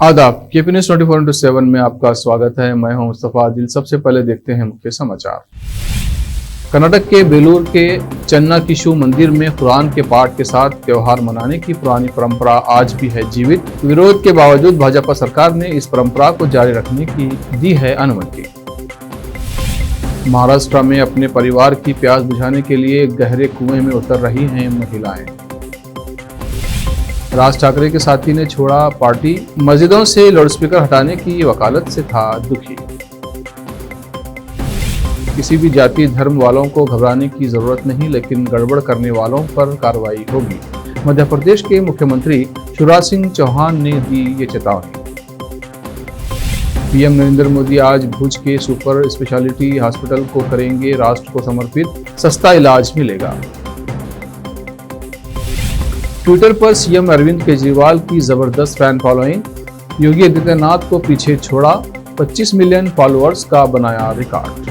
आदाब, KP news 24/7 में आपका स्वागत है। मैं हूं मुस्तफा आदिल। सबसे पहले देखते हैं मुख्य समाचार। कर्नाटक के बेलूर के चन्ना किशु मंदिर में कुरान के पाठ के साथ त्योहार मनाने की पुरानी परंपरा आज भी है जीवित। विरोध के बावजूद भाजपा सरकार ने इस परंपरा को जारी रखने की दी है अनुमति। महाराष्ट्र में अपने परिवार की प्यास बुझाने के लिए गहरे कुएं में उतर रही हैं महिलाएं। राज ठाकरे के साथी ने छोड़ा पार्टी, मस्जिदों से लाउडस्पीकर हटाने की वकालत से था दुखी। किसी भी जाति धर्म वालों को घबराने की जरूरत नहीं, लेकिन गड़बड़ करने वालों पर कार्रवाई होगी। मध्य प्रदेश के मुख्यमंत्री शिवराज सिंह चौहान ने दी ये चेतावनी। पीएम नरेंद्र मोदी आज भुज के सुपर स्पेशलिटी हॉस्पिटल को करेंगे राष्ट्र को समर्पित, सस्ता इलाज मिलेगा। ट्विटर पर सीएम अरविंद केजरीवाल की जबरदस्त फैन फॉलोइंग, योगी आदित्यनाथ को पीछे छोड़ा, 25 मिलियन फॉलोअर्स का बनाया रिकॉर्ड।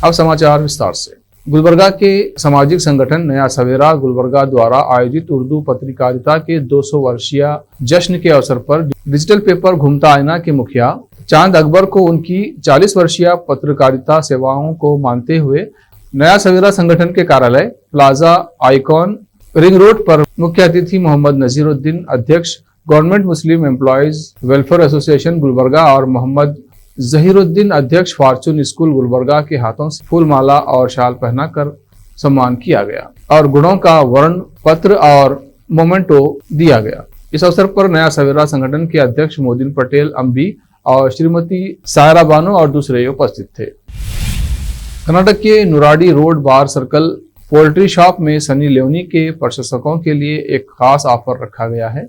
अब समाचार विस्तार से। गुलबर्गा के सामाजिक संगठन नया सवेरा गुलबर्गा द्वारा आयोजित उर्दू पत्रकारिता के 200 वर्षीय जश्न के अवसर पर डिजिटल पेपर घूमता आईना के मुखिया चांद अकबर को उनकी 40 वर्षीय पत्रकारिता सेवाओं को मानते हुए नया सवेरा संगठन के कार्यालय प्लाजा आइकॉन रिंग रोड पर मुख्य अतिथि मोहम्मद नजीरुद्दीन, अध्यक्ष गवर्नमेंट मुस्लिम एम्प्लॉयज वेलफेयर एसोसिएशन गुलबर्गा और मोहम्मद जहीरुद्दीन, अध्यक्ष फॉर्चून स्कूल गुलबर्गा के हाथों से फूल माला और शाल पहनाकर सम्मान किया गया और गुणों का वर्ण पत्र और मोमेंटो दिया गया। इस अवसर पर नया सवेरा संगठन के अध्यक्ष मोदिन पटेल अम्बी और श्रीमती सायरा बानो और दूसरे उपस्थित थे। कर्नाटक के नुराडी रोड बार सर्कल पोल्ट्री शॉप में सनी लियोनी के प्रशंसकों के लिए एक खास ऑफर रखा गया है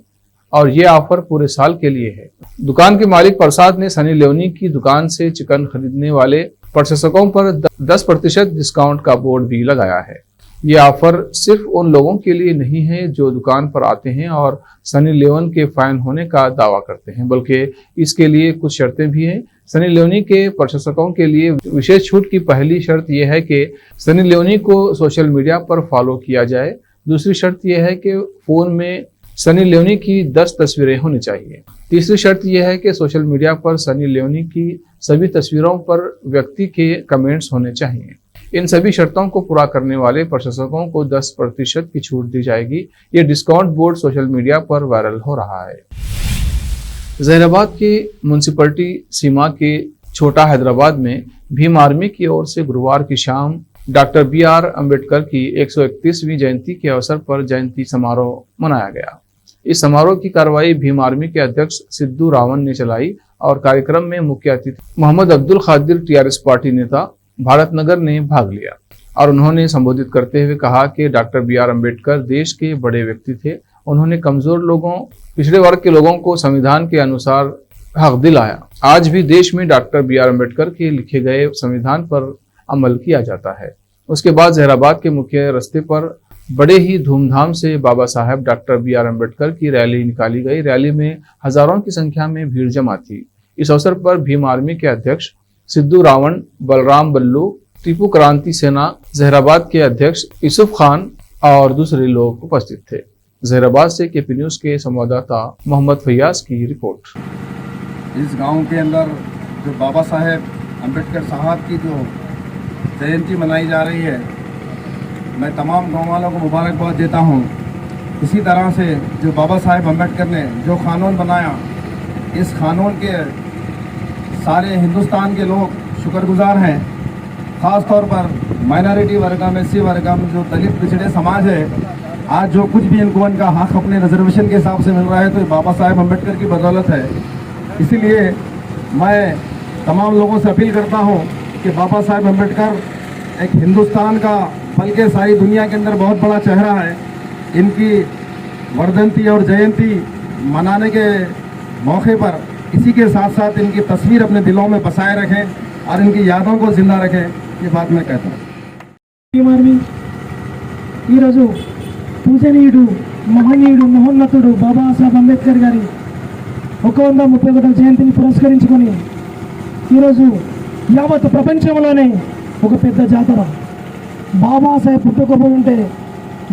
और ये ऑफर पूरे साल के लिए है। दुकान के मालिक प्रसाद ने सनी लियोनी की दुकान से चिकन खरीदने वाले प्रशंसकों पर 10% डिस्काउंट का बोर्ड भी लगाया है। ये ऑफर सिर्फ उन लोगों के लिए नहीं है जो दुकान पर आते हैं और सनी लियोन के फैन होने का दावा करते हैं, बल्कि इसके लिए कुछ शर्तें भी हैं। सनी लियोनी के प्रशंसकों के लिए विशेष छूट की पहली शर्त यह है कि सनी लियोनी को सोशल मीडिया पर फॉलो किया जाए। दूसरी शर्त यह है कि फोन में सनी लियोनी की 10 तस्वीरें होनी चाहिए। तीसरी शर्त यह है कि सोशल मीडिया पर सनी लियोनी की सभी तस्वीरों पर व्यक्ति के कमेंट्स होने चाहिए। इन सभी शर्तों को पूरा करने वाले प्रशंसकों को 10% की छूट दी जाएगी। ये डिस्काउंट बोर्ड सोशल मीडिया पर वायरल हो रहा है। जहीराबाद की म्युनिसिपैलिटी सीमा के छोटा हैदराबाद में भीम आर्मी की ओर से गुरुवार की शाम डॉक्टर BR अम्बेडकर की 131वीं जयंती के अवसर पर जयंती समारोह मनाया गया। इस समारोह की कार्रवाई भीम आर्मी के अध्यक्ष सिद्धू रावण ने चलाई और कार्यक्रम में मुख्य अतिथि मोहम्मद अब्दुल खादिर TRS पार्टी नेता भारतनगर ने भाग लिया और उन्होंने संबोधित करते हुए कहा कि डॉक्टर BR अम्बेडकर देश के बड़े व्यक्ति थे। उन्होंने कमजोर लोगों, पिछड़े वर्ग के लोगों को संविधान के अनुसार हक दिलाया। आज भी देश में डॉक्टर BR अम्बेडकर के लिखे गए संविधान पर अमल किया जाता है। उसके बाद जहीराबाद के मुख्य रास्ते पर बड़े ही धूमधाम से बाबा साहेब डॉक्टर BR अम्बेडकर की रैली निकाली गई। रैली में हजारों की संख्या में भीड़ जमा थी। इस अवसर पर भीम आर्मी के अध्यक्ष सिद्धू रावण, बलराम बल्लू, टीपू क्रांति सेना जहीराबाद के अध्यक्ष यूसुफ खान और दूसरे लोग उपस्थित थे। जहीराबाद से केपी न्यूज के संवाददाता मोहम्मद फैयाज की रिपोर्ट। इस गांव के अंदर जो बाबा साहेब अम्बेडकर साहब की जो जयंती मनाई जा रही है, मैं तमाम गाँव वालों को मुबारकबाद देता हूँ। इसी तरह से जो बाबा साहेब अम्बेडकर ने जो कानून बनाया, इस कानून के सारे हिंदुस्तान के लोग शुक्रगुजार हैं। ख़ास तौर पर माइनॉरिटी वर्गम, SC वर्गम, जो दलित पिछड़े समाज है, आज जो कुछ भी इनको उनका हक अपने रिजर्वेशन के हिसाब से मिल रहा है तो बाबा साहेब अम्बेडकर की बदौलत है। इसीलिए मैं तमाम लोगों से अपील करता हूँ कि बाबा साहेब अम्बेडकर एक हिंदुस्तान का, बल्कि सारी दुनिया के अंदर बहुत बड़ा चेहरा है। इनकी वर्धंती और जयंती मनाने के मौके पर इसी के साथ साथ इनकी तस्वीर अपने दिलों में बसाए रखें और इनकी यादों को जिंदा रखें, ये बात मैं कहता हूँ। पूजनीयुडु महनीयुडु महोन्नतुडु बाबा साहेब अंबेडकर गारी 131వ జయంతిని పురస్కరించుకొని ఈరోజు యావత్ ప్రపంచంలోనే ఒక పెద్ద జాతర. బాబాసాహెబ్ పుట్టకపోయి ఉంటే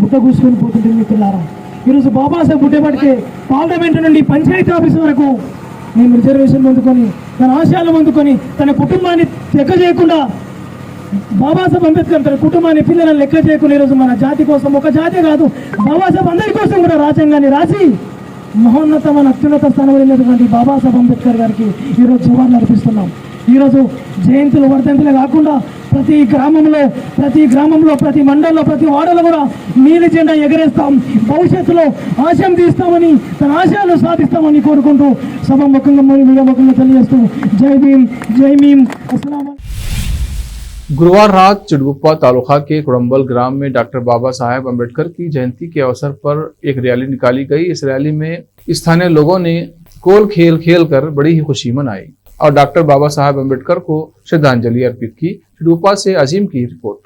బుట్ట కూసుకొని పోతుంటే మిత్రులారా, ఈరోజు బాబాసాహెబ్ పుట్టేపటికి పార్లమెంటు నుండి పంచాయతీ ఆఫీస్ వరకు నేను రిజర్వేషన్ పొందుకొని తన ఆశయాలు పొందుకొని తన కుటుంబాన్ని లెక్క చేయకుండా బాబాసాహెబ్ అంబేద్కర్ తన కుటుంబాన్ని పిల్లలను లెక్క చేయకుండా ఈరోజు మన జాతి కోసం, ఒక జాతి కాదు బాబాసాహెబ్ అందరి కోసం కూడా రాజ్యాంగాన్ని రాసి మహోన్నతమైన అత్యున్నత స్థానంలో వెళ్ళినటువంటి బాబాసాహెబ్ అంబేద్కర్ గారికి ఈరోజు జవాబులు అర్పిస్తున్నాం. ఈరోజు జయంతులు వర్ధంతులే కాకుండా ప్రతి గ్రామంలో ప్రతి మండలంలో ప్రతి వాడలో కూడా నీలి జెండా ఎగరేస్తాం. భవిష్యత్తులో ఆశయం తీస్తామని, తన ఆశయాలు సాధిస్తామని కోరుకుంటూ సభాముఖంగా మరియు మీడియాముఖంగా తెలియజేస్తూ జై భీమ్ अस्सलाम। गुरुवार रात चिड़गुप्पा तालुका के कुड़म्बल ग्राम में डॉक्टर बाबा साहेब अम्बेडकर की जयंती के अवसर पर एक रैली निकाली गई। इस रैली में स्थानीय लोगों ने कोल खेल कर बड़ी ही खुशी मनाई और डॉक्टर बाबा साहेब अम्बेडकर को श्रद्धांजलि अर्पित की। चिड़गुप्पा से अजीम की रिपोर्ट।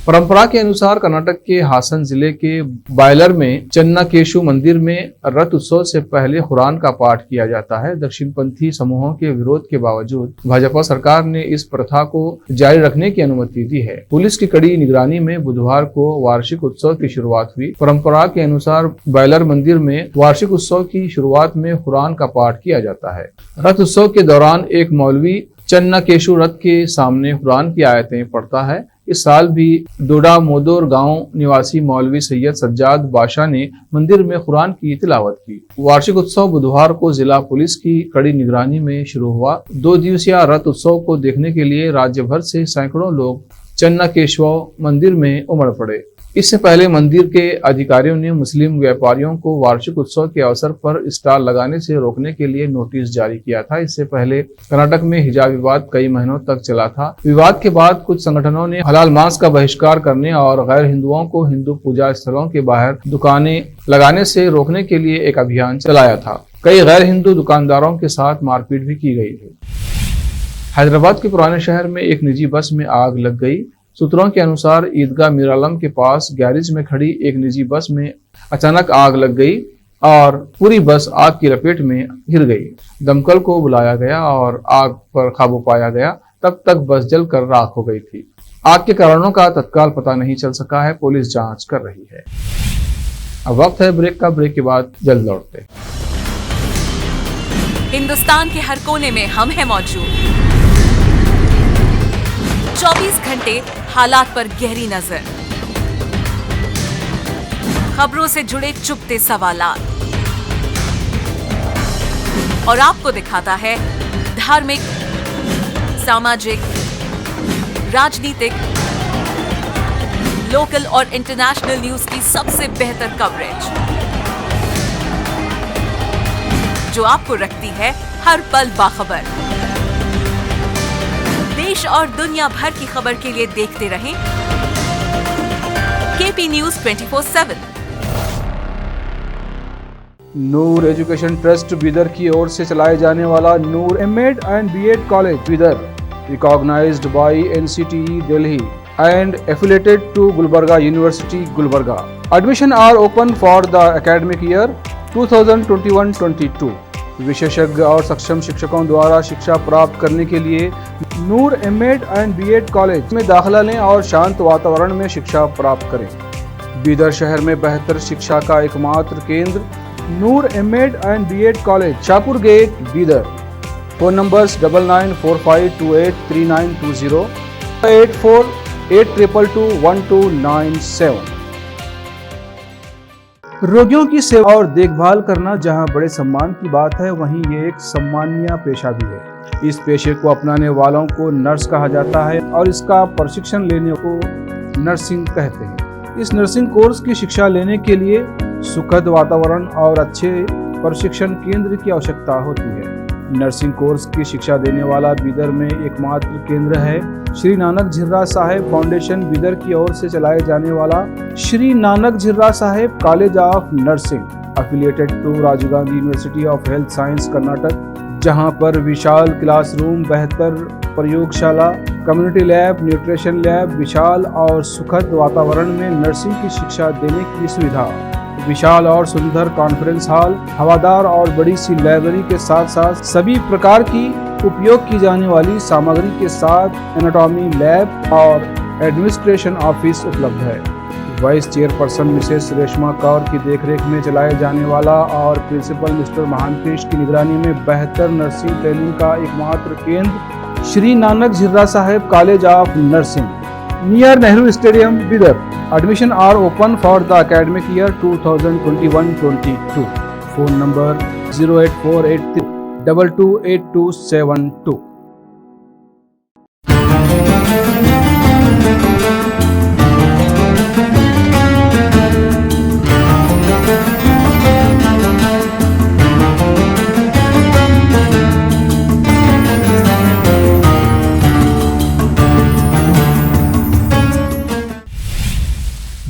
परंपरा के अनुसार कर्नाटक के हासन जिले के बायलर में चन्नाकेशु मंदिर में रथ उत्सव से पहले कुरान का पाठ किया जाता है। दक्षिणपंथी समूहों के विरोध के बावजूद भाजपा सरकार ने इस प्रथा को जारी रखने की अनुमति दी है। पुलिस की कड़ी निगरानी में बुधवार को वार्षिक उत्सव की शुरुआत हुई। परंपरा के अनुसार बायलर मंदिर में वार्षिक उत्सव की शुरुआत में कुरान का पाठ किया जाता है। रथ उत्सव के दौरान एक मौलवी चन्नाकेशु रथ के सामने कुरान की आयतें पढ़ता है। इस साल भी डोडा मोदोर गांव निवासी मौलवी सैयद सज्जाद बादशाह ने मंदिर में कुरान की तिलावत की। वार्षिक उत्सव बुधवार को जिला पुलिस की कड़ी निगरानी में शुरू हुआ। 2 दिवसीय रथ उत्सव को देखने के लिए राज्य भर से सैकड़ों लोग चन्नाकेशव मंदिर में उमड़ पड़े। इससे पहले मंदिर के अधिकारियों ने मुस्लिम व्यापारियों को वार्षिक उत्सव के अवसर पर स्टॉल लगाने से रोकने के लिए नोटिस जारी किया था। इससे पहले कर्नाटक में हिजाब विवाद कई महीनों तक चला था। विवाद के बाद कुछ संगठनों ने हलाल मांस का बहिष्कार करने और गैर हिंदुओं को हिंदू पूजा स्थलों के बाहर दुकानें लगाने से रोकने के लिए एक अभियान चलाया था। कई गैर हिंदू दुकानदारों के साथ मारपीट भी की गई थी। हैदराबाद के पुराने शहर में एक निजी बस में आग लग गई। सूत्रों के अनुसार ईदगाह मीरालम के पास गैरेज में खड़ी एक निजी बस में अचानक आग लग गई और पूरी बस आग की लपेट में घिर गई। दमकल को बुलाया गया और आग पर काबू पाया गया। तब तक बस जलकर राख हो गई थी। आग के कारणों का तत्काल पता नहीं चल सका है। पुलिस जांच कर रही है। अब वक्त है ब्रेक का। ब्रेक के बाद जल्द लौटते। हिंदुस्तान के हर कोने में हम हैं मौजूद। 24 घंटे हालात पर गहरी नजर, खबरों से जुड़े चुपते सवालात और आपको दिखाता है धार्मिक, सामाजिक, राजनीतिक, लोकल और इंटरनेशनल न्यूज की सबसे बेहतर कवरेज जो आपको रखती है हर पल बाखबर। देश और दुनिया भर की खबर के लिए देखते रहें KP news 24/7। Noor education trust Bidar की ओर से चलाए जाने वाला Noor MEd and BEd college Bidar, recognised by NCTE Delhi and affiliated to Gulbarga university Gulbarga. Admission are open for the academic year 2021-22। विशेषज्ञ और सक्षम शिक्षकों द्वारा शिक्षा प्राप्त करने के लिए नूर एमएड एंड बीएड कॉलेज में दाखिला लें और शांत वातावरण में शिक्षा प्राप्त करें। बीदर शहर में बेहतर शिक्षा का एकमात्र केंद्र Noor MEd and BEd college, Shahpur gate, Bidar. Phone numbers 9945283920, 8482221297। रोगियों की सेवा और देखभाल करना जहां बड़े सम्मान की बात है, वहीं ये एक सम्माननीय पेशा भी है। इस पेशे को अपनाने वालों को नर्स कहा जाता है और इसका प्रशिक्षण लेने को नर्सिंग कहते हैं। इस नर्सिंग कोर्स की शिक्षा लेने के लिए सुखद वातावरण और अच्छे प्रशिक्षण केंद्र की आवश्यकता होती है। नर्सिंग कोर्स की शिक्षा देने वाला बीदर में एकमात्र केंद्र है श्री नानक झिर्रा साहेब फाउंडेशन बीदर की ओर से चलाए जाने वाला Shri Nanak Jhirra Sahib college of nursing, affiliated to Rajiv Gandhi university of health science Karnataka, जहां पर विशाल क्लासरूम, बेहतर प्रयोगशाला, कम्युनिटी लैब, न्यूट्रिशन लैब, विशाल और सुखद वातावरण में नर्सिंग की शिक्षा देने की सुविधा। विशाल और सुंदर कॉन्फ्रेंस हॉल, हवादार और बड़ी सी लाइब्रेरी के साथ साथ सभी प्रकार की उपयोग की जाने वाली सामग्री के साथ एनाटॉमी लैब और एडमिनिस्ट्रेशन ऑफिस उपलब्ध है। Vice chairperson Mrs Reshma Kaur की देखरेख में चलाए जाने वाला और प्रिंसिपल मिस्टर महांतेश की निगरानी में बेहतर नर्सिंग ट्रेनिंग का एकमात्र केंद्र Shri Nanak Jhirra Sahib college of nursing, near Nehru stadium, Bidar. Admission are open for the academic year 2021-22. Phone number 08483 228272.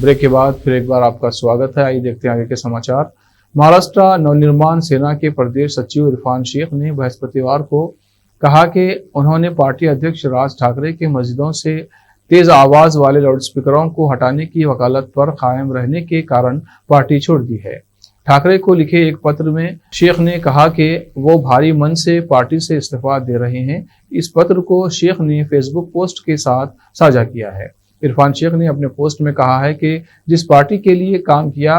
Break के बाद फिर एक बार आपका स्वागत है। आइए देखते हैं आगे के समाचार। महाराष्ट्र नवनिर्माण सेना के प्रदेश सचिव इरफान शेख ने बृहस्पतिवार को कहा कि उन्होंने पार्टी अध्यक्ष राज ठाकरे के मस्जिदों से तेज आवाज वाले लाउडस्पीकरों को हटाने की वकालत पर कायम रहने के कारण पार्टी छोड़ दी है। ठाकरे को लिखे एक पत्र में शेख ने कहा कि वो भारी मन से पार्टी से इस्तीफा दे रहे हैं। इस पत्र को शेख ने फेसबुक पोस्ट के साथ साझा किया है। इरफान शेख ने अपने पोस्ट में कहा है कि जिस पार्टी के लिए काम किया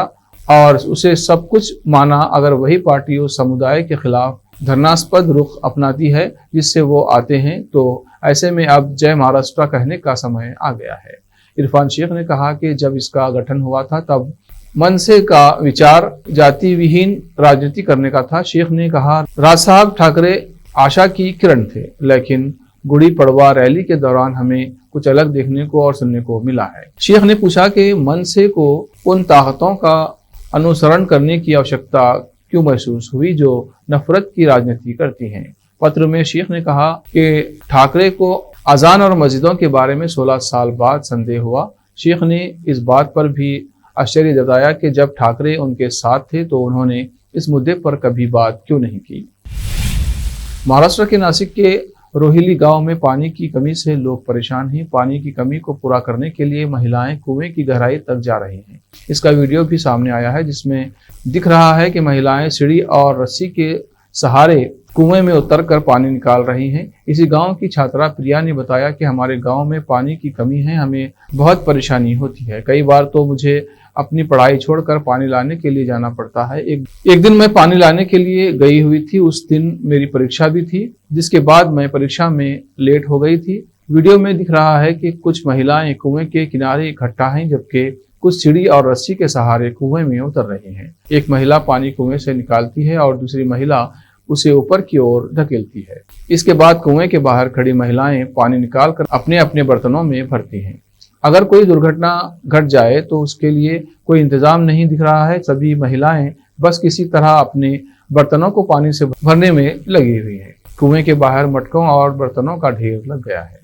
और उसे सब कुछ माना, अगर वही पार्टी उस समुदाय के खिलाफ धरनास्पद रुख अपनाती है जिससे वो आते हैं, तो ऐसे में अब जय महाराष्ट्र कहने का समय आ गया है। इरफान शेख ने कहा कि जब इसका गठन हुआ था तब मनसे का विचार जाति विहीन राजनीति करने का था। शेख ने कहा, राज साहब ठाकरे आशा की किरण थे, लेकिन गुड़ी पड़वा रैली के दौरान हमें कुछ अलग देखने को और सुनने को मिला है। शेख ने पूछा कि मनसे को उन ताकतों का अनुसरण करने की आवश्यकता क्यों महसूस हुई जो नफरत की राजनीति करती हैं। पत्र में शेख ने कहा कि ठाकरे को अजान और मस्जिदों के बारे में 16 साल बाद संदेह हुआ। शेख ने इस बात पर भी आश्चर्य जताया कि जब ठाकरे उनके साथ थे तो उन्होंने इस मुद्दे पर कभी बात क्यों नहीं की। महाराष्ट्र के नासिक के रोहिली गांव में पानी की कमी से लोग परेशान हैं। पानी की कमी को पूरा करने के लिए महिलाएं कुएं की गहराई तक जा रही हैं। इसका वीडियो भी सामने आया है जिसमें दिख रहा है कि महिलाएं सीढ़ी और रस्सी के सहारे कुएं में उतरकर पानी निकाल रही हैं। इसी गांव की छात्रा प्रिया ने बताया कि हमारे गांव में पानी की कमी है, हमें बहुत परेशानी होती है। कई बार तो मुझे अपनी पढ़ाई छोड़कर पानी लाने के लिए जाना पड़ता है। एक दिन मैं पानी लाने के लिए गई हुई थी। उस दिन मेरी परीक्षा भी थी, जिसके बाद मैं परीक्षा में लेट हो गई थी। वीडियो में दिख रहा है कि कुछ महिलाएं कुएं के किनारे इकट्ठा हैं, जबकि कुछ सीढ़ी और रस्सी के सहारे कुएं में उतर रही हैं। एक महिला पानी कुएं से निकालती है और दूसरी महिला उसे ऊपर की ओर धकेलती है। इसके बाद कुएं के बाहर खड़ी महिलाएं पानी निकालकर अपने अपने बर्तनों में भरती हैं। अगर कोई दुर्घटना घट जाए तो उसके लिए कोई इंतजाम नहीं दिख रहा है। सभी महिलाएं बस किसी तरह अपने बर्तनों को पानी से भरने में लगी हुई हैं। कुएं के बाहर मटकों और बर्तनों का ढेर लग गया है।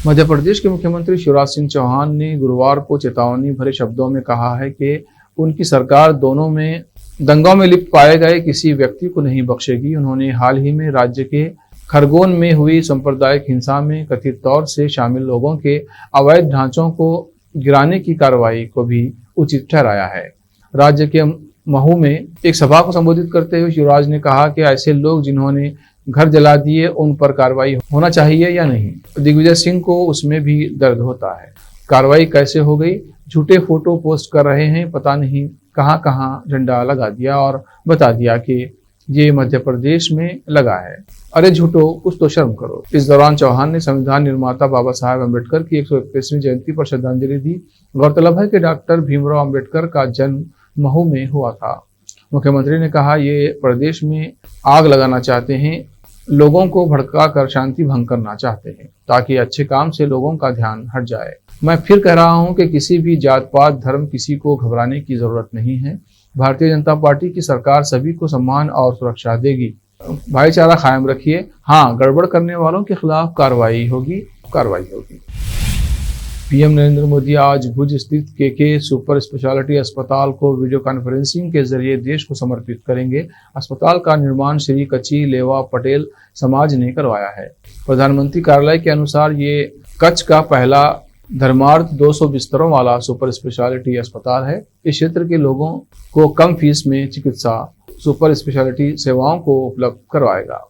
मध्य प्रदेश के मुख्यमंत्री शिवराज सिंह चौहान ने गुरुवार को चेतावनी भरे शब्दों में कहा है कि उनकी सरकार दंगों में लिप्त पाए गए किसी व्यक्ति को नहीं बख्शेगी। उन्होंने हाल ही में राज्य के खरगोन में हुई सांप्रदायिक हिंसा में कथित तौर से शामिल लोगों के अवैध ढांचों को गिराने की कार्रवाई को भी उचित ठहराया है। राज्य के महू में एक सभा को संबोधित करते हुए शिवराज ने कहा कि ऐसे लोग जिन्होंने घर जला दिए उन पर कार्रवाई होना चाहिए या नहीं। दिग्विजय सिंह को उसमें भी दर्द होता है। कार्रवाई कैसे हो गई? झूठे फोटो पोस्ट कर रहे हैं, पता नहीं कहां कहां झंडा लगा दिया और बता दिया कि ये मध्य प्रदेश में लगा है। अरे झूठो, कुछ तो शर्म करो। इस दौरान चौहान ने संविधान निर्माता बाबा साहेब अम्बेडकर की 131वीं जयंती पर श्रद्धांजलि दी। गौरतलब है कि डॉक्टर भीमराव अम्बेडकर का जन्म महू में हुआ था। मुख्यमंत्री ने कहा, ये प्रदेश में आग लगाना चाहते हैं, लोगों को भड़का कर शांति भंग करना चाहते हैं ताकि अच्छे काम से लोगों का ध्यान हट जाए। मैं फिर कह रहा हूं कि किसी भी जात पात धर्म किसी को घबराने की जरूरत नहीं है। भारतीय जनता पार्टी की सरकार सभी को सम्मान और सुरक्षा देगी। भाईचारा कायम रखिए। हाँ, गड़बड़ करने वालों के खिलाफ कार्रवाई होगी। पीएम नरेंद्र मोदी आज भुज स्थित केके सुपर स्पेशलिटी अस्पताल को वीडियो कॉन्फ्रेंसिंग के जरिए देश को समर्पित करेंगे। अस्पताल का निर्माण श्री कच्ची लेवा पटेल समाज ने करवाया है। प्रधानमंत्री कार्यालय के अनुसार ये कच्छ का पहला धर्मार्थ 200 बिस्तरों वाला सुपर स्पेशलिटी अस्पताल है। इस क्षेत्र के लोगों को कम फीस में चिकित्सा सुपर स्पेशलिटी सेवाओं को उपलब्ध करवाएगा।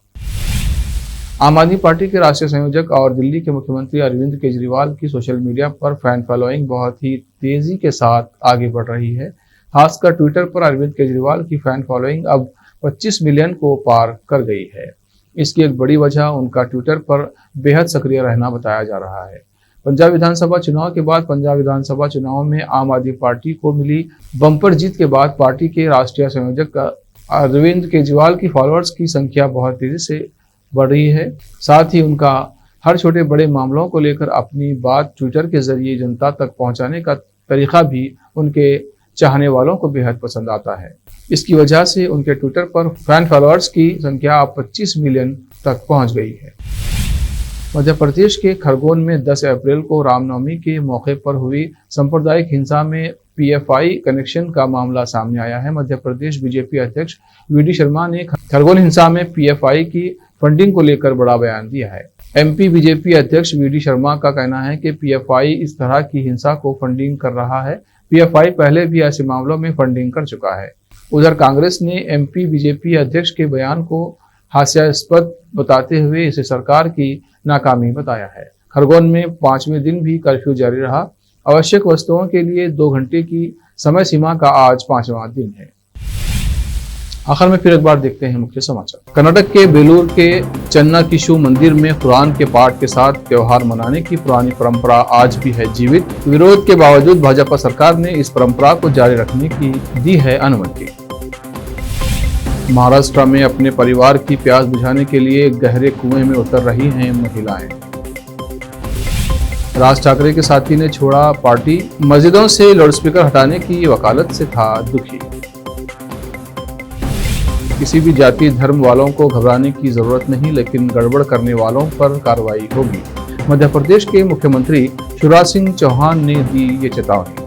आम आदमी पार्टी के राष्ट्रीय संयोजक और दिल्ली के मुख्यमंत्री अरविंद केजरीवाल की सोशल मीडिया पर फैन फॉलोइंग बहुत ही तेजी के साथ आगे बढ़ रही है। खासकर ट्विटर पर अरविंद केजरीवाल की फैन फॉलोइंग अब 25 मिलियन को पार कर गई है। इसकी एक बड़ी वजह उनका ट्विटर पर बेहद सक्रिय रहना बताया जा रहा है। पंजाब विधानसभा चुनाव के बाद पंजाब विधानसभा चुनाव में आम आदमी पार्टी को मिली बम्पर जीत के बाद पार्टी के राष्ट्रीय संयोजक अरविंद केजरीवाल की फॉलोअर्स की संख्या बहुत तेजी से बढ़ रही है। साथ ही उनका हर छोटे बड़े मामलों को लेकर अपनी बात ट्विटर के जरिए जनता तक पहुंचाने का तरीका भी उनके चाहने वालों को बेहद पसंद आता है। इसकी वजह से उनके ट्विटर पर फैन फॉलोअर्स की संख्या अब 25 मिलियन तक पहुंच गई है। मध्य प्रदेश के खरगोन में 10 अप्रैल को रामनवमी के मौके पर हुई सांप्रदायिक हिंसा में पीएफआई कनेक्शन का मामला सामने आया है। मध्य प्रदेश बीजेपी अध्यक्ष वीडी शर्मा ने खरगोन हिंसा में पीएफआई की फंडिंग को लेकर बड़ा बयान दिया है। एमपी बीजेपी अध्यक्ष वीडी शर्मा का कहना है कि पीएफआई इस तरह की हिंसा को फंडिंग कर रहा है। पीएफआई पहले भी ऐसे मामलों में फंडिंग कर चुका है। उधर कांग्रेस ने एमपी बीजेपी अध्यक्ष के बयान को हास्यास्पद बताते हुए इसे सरकार की नाकामी बताया है। खरगोन में 5वें दिन भी कर्फ्यू जारी रहा। आवश्यक वस्तुओं के लिए 2 घंटे की समय सीमा का आज 5वां दिन है। आखिर में फिर एक बार देखते हैं मुख्य समाचार। कर्नाटक के बेलूर के चन्ना किशु मंदिर में कुरान के पाठ के साथ त्योहार मनाने की पुरानी परंपरा आज भी है जीवित। विरोध के बावजूद भाजपा सरकार ने इस परंपरा को जारी रखने की दी है अनुमति। महाराष्ट्र में अपने परिवार की प्यास बुझाने के लिए गहरे कुएं में उतर रही हैं महिलाएं। राज ठाकरे के साथी ने छोड़ा पार्टी, मस्जिदों से लाउडस्पीकर हटाने की वकालत से था दुखी। किसी भी जाति धर्म वालों को घबराने की जरूरत नहीं, लेकिन गड़बड़ करने वालों पर कार्रवाई होगी। मध्य प्रदेश के मुख्यमंत्री शिवराज सिंह चौहान ने दी ये चेतावनी।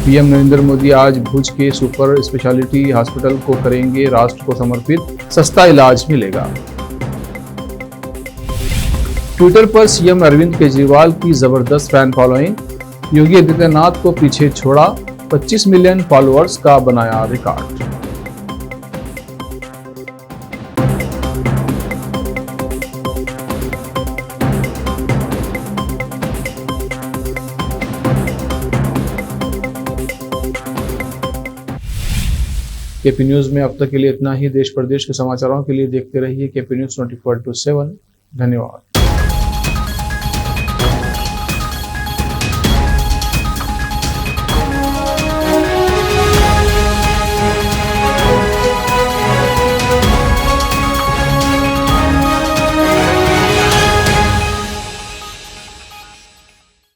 पीएम नरेंद्र मोदी आज भुज के सुपर स्पेशलिटी हॉस्पिटल को करेंगे राष्ट्र को समर्पित, सस्ता इलाज मिलेगा। ट्विटर पर सीएम अरविंद केजरीवाल की जबरदस्त फैन फॉलोइंग, योगी आदित्यनाथ को पीछे छोड़ा, 25 मिलियन फॉलोअर्स का बनाया रिकॉर्ड। केपी न्यूज में अब तक के लिए इतना ही। देश प्रदेश के समाचारों के लिए देखते रहिए केपी न्यूज 24/7। धन्यवाद।